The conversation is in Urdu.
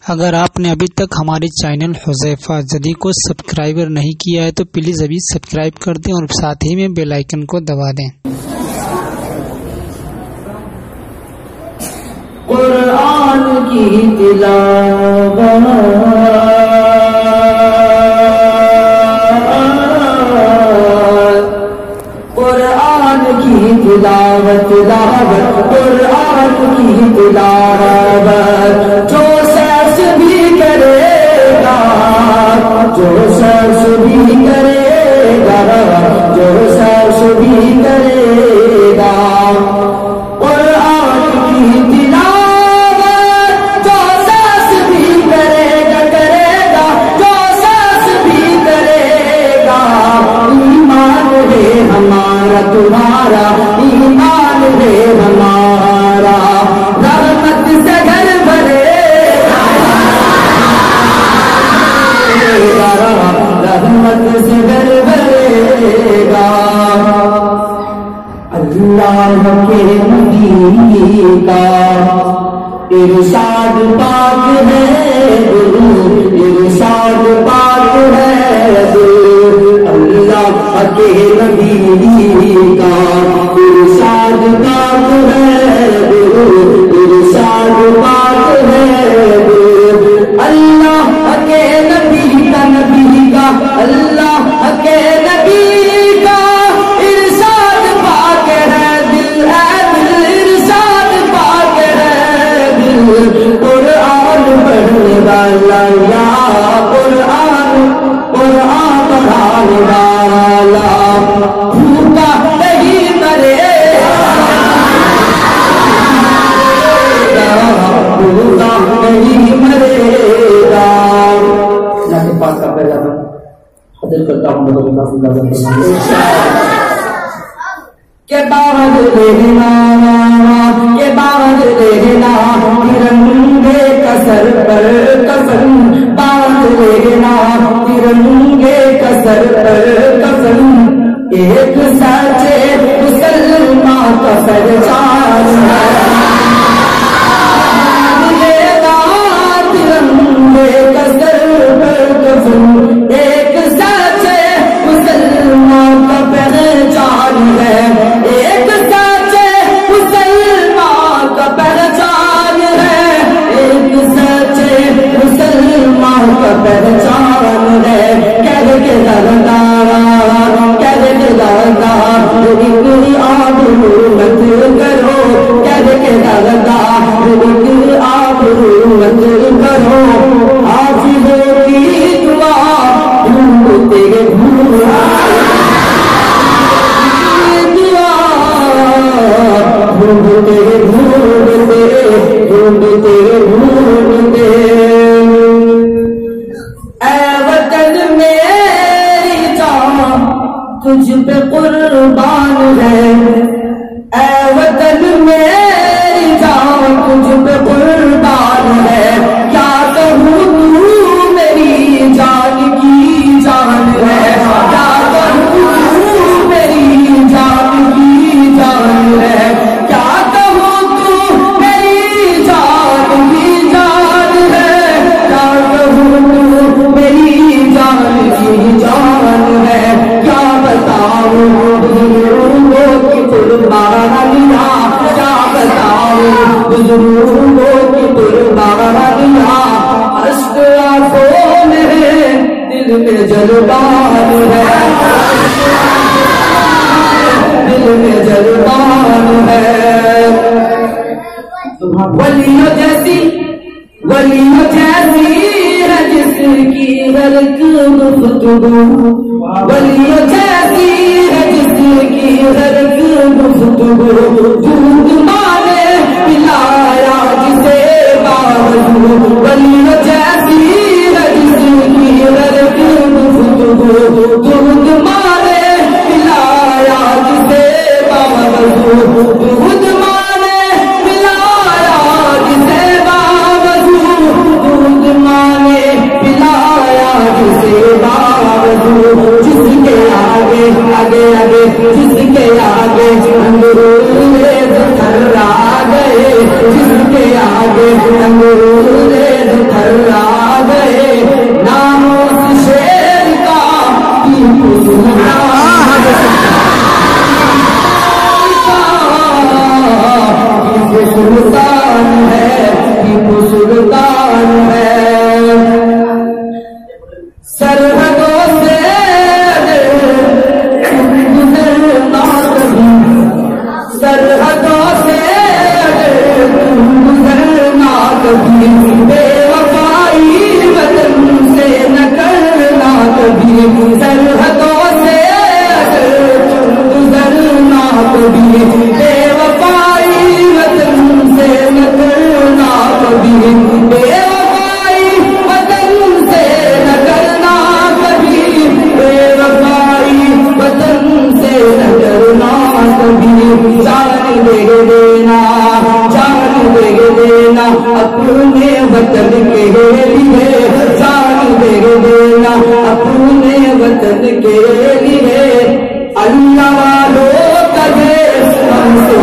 اگر آپ نے ابھی تک ہمارے چینل حذیفہ جدی کو سبسکرائبر نہیں کیا ہے تو پلیز ابھی سبسکرائب کر دیں اور ساتھ ہی میں بیل آئیکن کو دبا دیں۔ قرآن کی تلاوت قرآن کی تلاوت قرآن کی تلاوت جو شخص بھی کرے گا جو شخص بھی کرے گا جو شخص بھی کرے گا قرآن کی تلاوت جو شخص بھی کرے گا جو شخص بھی کرے گا ایمان ہے ہمارا تمہارا ایمان ہے ہمارا رحمت سے گھر بھرے گا رحمت سے گھر بھرے گا اللہ کے نبی کا ارشاد پاک ہے ارشاد پاک ہے اللہ کے نبی کا ارشاد پاک ہے ارشاد پاک ہے اللہ کے نبی کا اللہ کے نبی کا ارشاد پاک ہے دل ارشاد پاک ہے دل قرآن پڑھنے والا یا قرآن پڑھانے والا بھوکا نہیں مرے بھوکا نہیں مرے گا۔ اللہ کے پاس کا پہلا حضرت کرتا ہوں کے بعد دینا ترنگے کسر پر قسم بعد دینا ترنگے کسر پر قسم ایک سچے مسلمان کا سرجان ہے ترنگے کسر پر قسم ایک سچے مسلمان کا پہچان ہے ایک سچے مسلمان کا پہچان ہے ایک سچے مسلمان کا پہچان ہے کہہ کے دردار اتنی آبرو مت کرو کہہ کے دردار اتنی آبرو مت کرو حافظوں کی دعا ڈھونڈتے ڈھونڈتے اے وطن میری جان تجھ پہ قربان ہے اے وطن میری جان تجھ پہ قربان ہے کیا کہوں تو میری جان کی جان ہے کیا کہوں تو میری جان کی جان ہے کیا کہوں تو میری جان کی جان ہے کیا کہوں تو میری جان کی جان ہے کیا بتاؤں بزرگوں کی قربانیاں کیا بتاؤں بزرگوں کی قربانیاں اشک آنکھوں میں دل میں جذبان ہے دل میں جذبان ہے ولیوں جیسی ہے جس کی ہر ایک گفتگو ولیوں جیسی ہے جس کی ہر ایک گفتگو دودھ مانے پلایا جسے باوجود ولیوں جیسی ہے جس کی ہر ایک گفتگو دودھ مانے پلایا جسے باوجود دودھ مانے پلایا جسے باوجود دودھ مانے پلایا جسے باوجود جس کے آگے جس کے آگے اندرون بے وفائی وطن سے نہ کرنا کبھی، سرحدوں سے گزرنا کبھی، بے وفائی وطن سے نہ کرنا کبھی، بے وفائی وطن سے نہ کرنا کبھی، بے وفائی وطن سے نہ کرنا کبھی، جان دے دینا، جان دے دینا اپنے وطن کے لیے، جان دے دینا اپنے وطن کے لیے، اللہ والوں کا دیش ہم سے